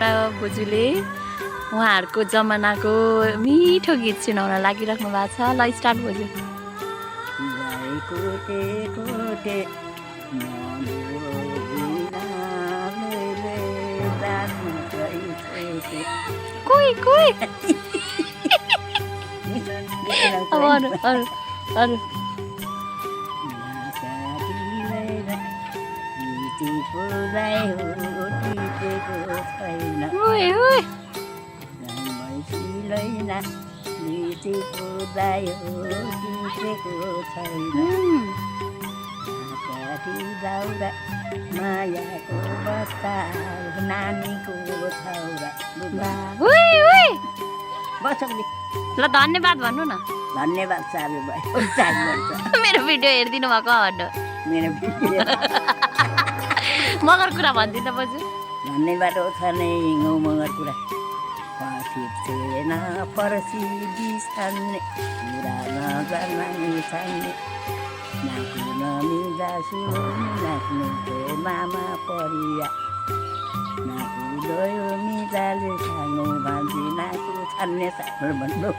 काका बोजूले उहाँहरूको जमानाको मिठो गीत सुनाउन लागिराख्नु भएको छ। ल स्टार्ट बोजू। कोही कोही अब अरू अरू अरू ओए ओए मायाको बस्ता नानीको छौरा ओए ओए बसौली ल धन्यवाद भन्नु न। धन्यवाद साह्रो भयो टाइम गर्छ मेरो भिडियो हेरिदिनु भएको भन्नु। मेरो भिडियो मगर कुरा भन्दिनँ बोजू। धन्यवाद हो छ नै हिँगौ मगर कुरा थिएन पर्सी बिसान्ने कुरा नजर्माने छान्ने नाकु नमिल्दा सुनि नाच्नु मामा परिया नाकु गयो मिजाले खानु भान्जी नाकु छान्ने सानो भन्नु